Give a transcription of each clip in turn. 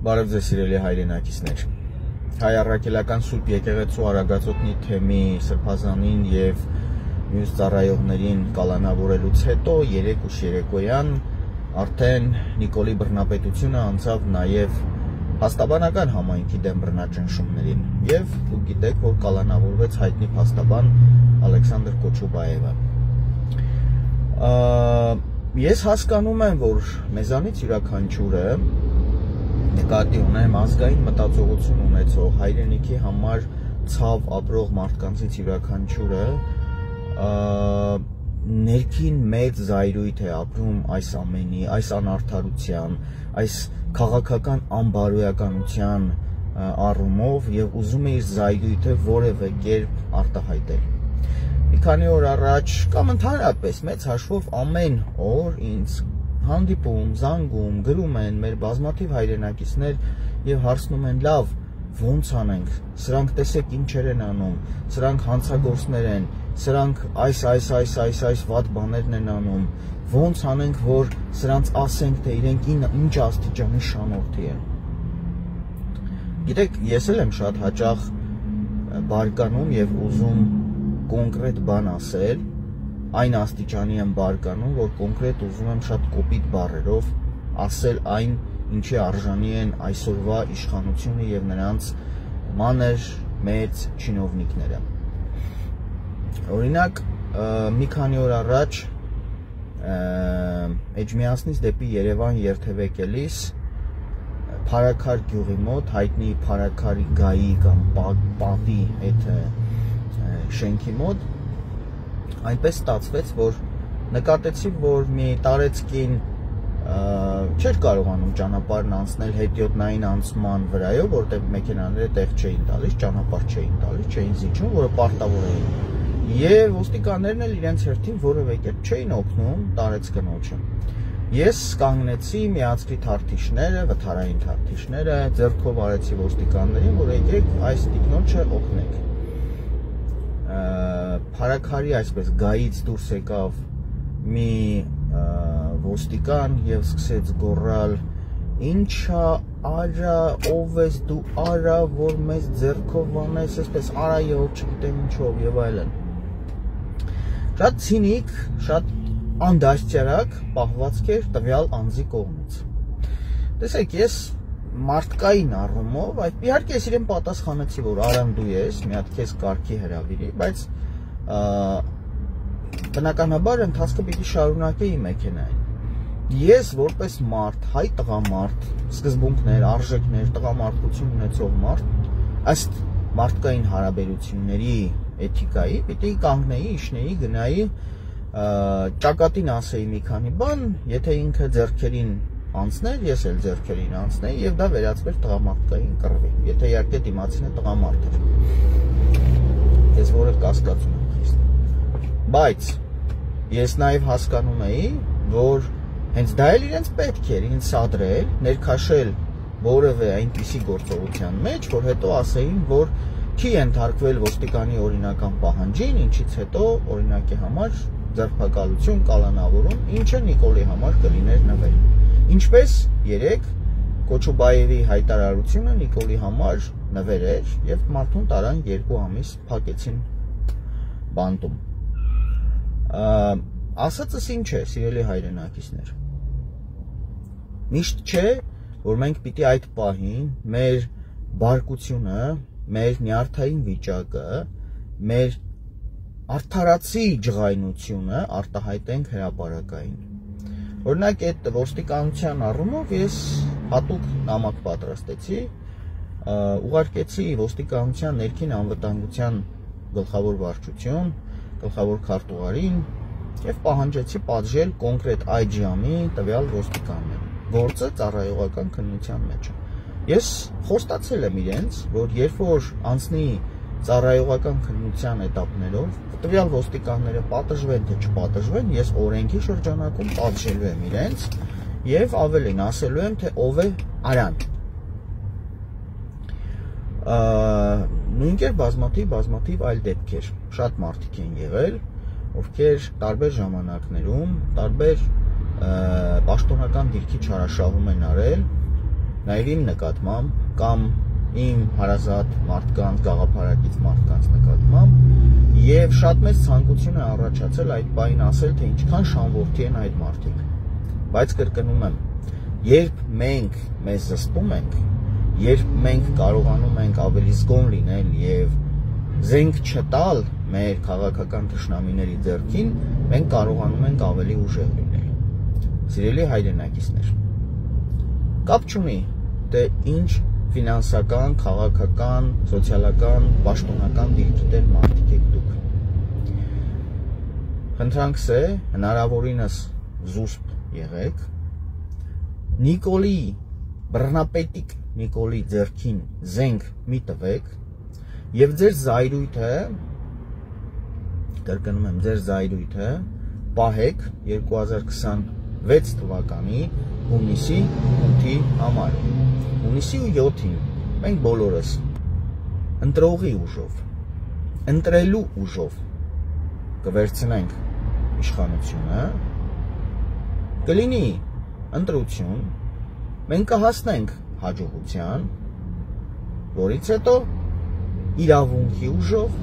Բարև ձեզ սիրելի հայրենակիցներ, հայ առաքելական Սուրբ եկեղեցու Արագածոտնի թեմի սրբազանին և մյուս ծառայողներին կալանավորելուց հետո երեկ ուշ երեկոյան արդեն Նիկոլի բռնապետությունը անցավ նաև փաստաբանական համայնքի դեմ բռնաճնշումներին և դուք գիտեք, որ կալանավորվեց հայտնի փաստաբան Ալեքսանդր Կոչուբաևը։ Ես հասկանում եմ, որ մեզանից յուրաքանչյուրը նկատի ունեմ ազգային մտածողություն ունեցող հայրենիքի համար ցավ ապրող մարդկանցից յուրաքանչյուրը ներքին մեծ զայրույթ է ապրում այս ամենի, այս անարդարության, այս քաղաքական անբարոյականության առումով և ուզում է իր զայրույթը որևէ կերպ արտահայտել։ Մի քանի օր առաջ կամ ընդհանրապես մեծ հաշվով ամեն օր ինձ հանդիպում, զանգում, գրում են մեր բազմաթիվ հայրենակիցներ և հարցնում են լավ, ոնց անենք, սրանք տեսեք ինչեր են անում, սրանք հանցագործներ են, սրանք այս վատ բաներն են անում, ոնց անենք, որ սրանց ասենք, թե իրենք ինչ աստիճանի շանորդի են։ Գիտեք, ես էլ եմ շատ հաճախ բարկանում և ուզում կոնկրետ բան ասել, այն աստիճանի եմ բարկանում, որ կոնկրետ ուզում եմ շատ կոպիտ բառերով ասել այն, ինչի արժանի են այսօրվա իշխանությունը և նրանց մանր մեծ չինովնիկները։ Օրինակ, մի քանի օր առաջ Էջմիածնից դեպի Երևան երթևեկելիս Փարաքար գյուղի մոտ, հայտնի Փարաքարի գայի կամ պատի այդ շենքի մոտ այնպես ստացվեց, որ նկատեցի, որ մի տարեցկին չէր կարողանում ճանապարհն անցնել հետիոտնային անցման վրայով, որտեղ մեքենաները տեղ չէին տալիս, ճանապարհ չէին տալիս, չէին զիջում, որը պարտավոր էին։ Եվ ոստիկաններն էլ իրենց հերթին որևէ կերպ չէին օգնում տարեց կնոջը։ Ես կանգնեցի, միացրի թարթիչները, վթարային թարթիչները, ձեռքով արեցի ոստիկաններին, որ եկեք այս տիկնոջը օգնեք։ Փարաքարի այսպես գայից դուրս եկավ մի ոստիկան և սկսեց գոռալ. «Ինչա արա, ով ես դու արա, որ մեզ ձեռքով անես, այսպես արա և չգիտեմ ինչով» և այլն։ Շատ ցինիկ, շատ անդաստիարակ պահվածք էր տվյալ անձի կողմից։ Տեսեք, ես մարդկային առումով, իհարկե ես իրեն պատասխանեցի, որ արամ դու ես, մի հատ քեզ կարգի հրավիրի, բայց բնականաբար ընթացքը պիտի շարունակեի մեքենային։ Ես որպես մարդ, հայ տղամարդ, սկզբունքներ, արժեքներ, տղամարդություն ունեցող մարդ, ըստ մարդկային հարաբերությունների էթիկայի, պիտի կանգնեի, իջնեի, գնայի, ճակատին ասեի մի քանի բան, եթե ինքը ձեռքերին անցներ, ես էլ ձեռքերին անցնեի և դա վերածվեր տղամարդկային կռվի, եթե իհարկե դիմացինը տղամարդ էր, ես որը կասկածում եմ խիստ։ Բայց ես նաև հասկանում էի, որ հենց դա էլ իրենց պետք էր ինձ սադրել, ներքաշել որևէ այնպիսի գործողության մեջ, որ հետո ասեին, որ չի ենթարկվել ոստիկանի օրինական պահանջին, ինչից հետո օրինակի համար ձերբակալություն, կալանավորում, ինչը Նիկոլի համար կլիներ նվեր։ Ինչպես երեք Կոչուբաևի հայտարարությունը Նիկոլի համար նվեր էր և մարդուն տարան 2 ամիս փակեցին բանտում։ Ասածս ինչ է, սիրելի հայրենակիցներ։ Միշտ չէ, որ մենք պիտի այդ պահին մեր բարկությունը, մեր նյարդային վիճակը, մեր արդարացի ջղայնությունը արտահայտենք հրապարակային։ Օրինակ այդ ոստիկանության առումով ես հատուկ նամակ պատրաստեցի, ուղարկեցի ոստիկանության ներքին անվտանգության գլխավոր վարչություն, գլխավոր քարտուղարին և պահանջեցի պատժել կոնկրետ այդ ժամի տվյալ ոստիկաններին, գործը ծառայողական քննության մեջ է։ Ես խոստացել եմ իրենց, որ երբ որ անցնի ծառայողական քննության էտապներով, տվյալ ոստիկանները պատժվեն թե չպատժվեն, ես օրենքի շրջանակում պատժելու եմ իրենց և ավելին ասելու եմ, թե ով է արան։ Նույնքեր բազմաթիվ այլ դեպքեր, շատ մարդիկ են եղել, ովքեր տարբեր ժամանակներում, տարբեր պաշտոնական դիրքի չարաշահում են արել, նաև իմ նկատմամբ կամ իմ հարազատ մարդկանց, գաղափարակից մարդկանց նկատմամբ եւ շատ մեծ ցանկություն է առաջացել այդ բանին ասել, թե ինչքան շանվորթի են այդ մարդիկ։ Բայց կրկնում եմ, երբ մենք մեզ զսպում ենք, երբ մենք կարողանում ենք ավելի զգոն լինել եւ զենք չտալ մեր քաղաքական թշնամիների ձեռքին, մենք կարողանում ենք ավելի ուժեղ լինել։ Սիրելի հայրենակիցներ, կապ չունի, թե ինչ ֆինանսական, քաղաքական, սոցիալական, պաշտոնական դիրքեր մարդիկ եք դուք։ Խնդրանքս է, հնարավորինս զուսպ եղեք, Նիկոլի, բռնապետիկ Նիկոլի ձեռքին զենք մի տվեք եւ ձեր զայրույթը, կրկնում եմ, ձեր զայրույթը պահեք 2026 թվականի հունիսի 8-ի համար։ Հունիսի 7-ին մենք բոլորս ընտրողի ուժով, ընտրելու ուժով կվերցնենք իշխանությունը, կլինի ընտրություն, մենք կհասնենք հաջողության, որից հետո իրավունքի ուժով,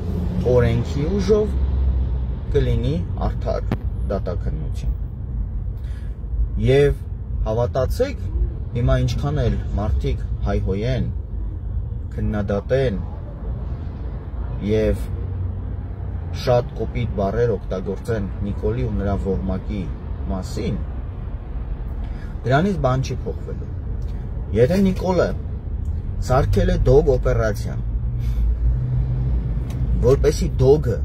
օրենքի ուժով կլինի արդար դատաքննություն։ Եվ հավատացեք, հիմա ինչքան էլ մարդիկ հայհոյեն, քննադատեն եւ շատ կոպիտ բառեր օգտագործեն Նիկոլի ու նրա ոհմակի մասին, դրանից բան չի փոխվելու։ Եթե Նիկոլը սարքել է դոգ օպերացիա, որպեսի դոգը,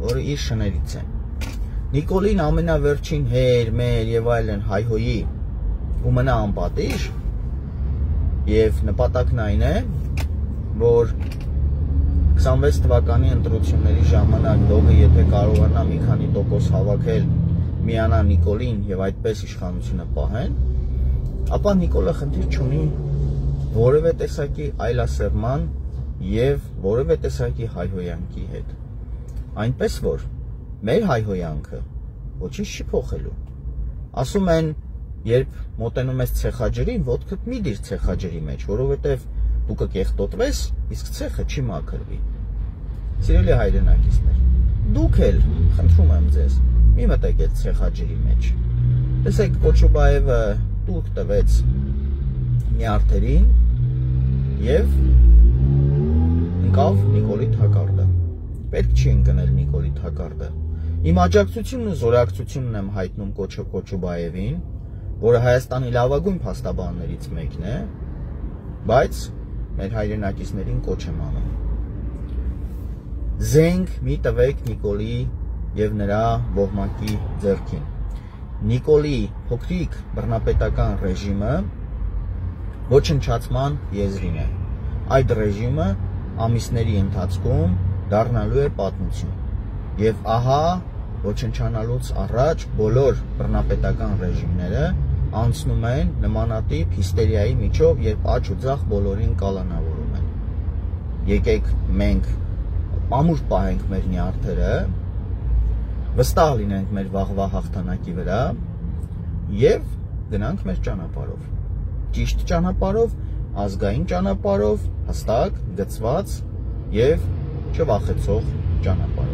որը իր շներից է, Նիկոլին ամենավերջին հեր, մեր եւ այլն հայհոյի ու մնա անպատիժ, եւ նպատակն այն է, որ 26 թվականի ընտրությունների ժամանակ դոգը եթե կարողանա մի քանի տոկոս հավաքել, միանա Նիկոլին եւ այդպես իշխանությունը պահեն, ապա Նիկոլը խնդիր չունի որևէ տեսակի այլասերման եւ որևէ տեսակի հայհոյանքի հետ։ Այնպես որ մեր հայհոյանքը ոչինչ չի փոխելու։ Ասում են, երբ մոտենում ես ցեխաջրին, ոտքդ մի դիր ցեխաջրի մեջ, որովհետեւ դու կկեղտոտվես, իսկ ցեխը չի մաքրվի։ Սիրելի հայրենակիցներ, դուք էլ, խնդրում եմ ձեզ, մի մտեք այդ ցեխաջրի մեջ։ Տեսեք, Կոչուբաևը տուր տվեց նյարդերին եւ ընկավ Նիկոլի թակարդը։ Պետք չի ընկնել Նիկոլի թակարդը։ Իմ աջակցությունն ու զորակցությունն եմ հայտնում Կոչուբաևին, որը Հայաստանի լավագույն փաստաբաններից մեկն է, բայց մեր հայրենակիցներին կոչ եմ անում։ Զենք մի տվեք Նիկոլի եւ նրա ոհմակի ձեռքին։ Նիկոլի փոքրիկ բռնապետական ռեժիմը ոչնչացման եզրին է։ Այդ ռեժիմը ամիսների ընթացքում դառնալու է պատմություն։ Եվ ահա ոչնչանալուց առաջ բոլոր բռնապետական ռեժիմները անցնում են նմանատիպ հիստերիայի միջով, երբ աճ ու ձախ բոլորին կալանավորում են։ Եկեք մենք ամուր պահենք մեր նյարդերը, վստահ լինենք մեր վաղվա հաղթանակի վրա եւ գնանք մեր ճանապարհով։ Ճիշտ ճանապարհով, ազգային ճանապարհով, հստակ, գծված եւ չվախեցող ճանապարհ։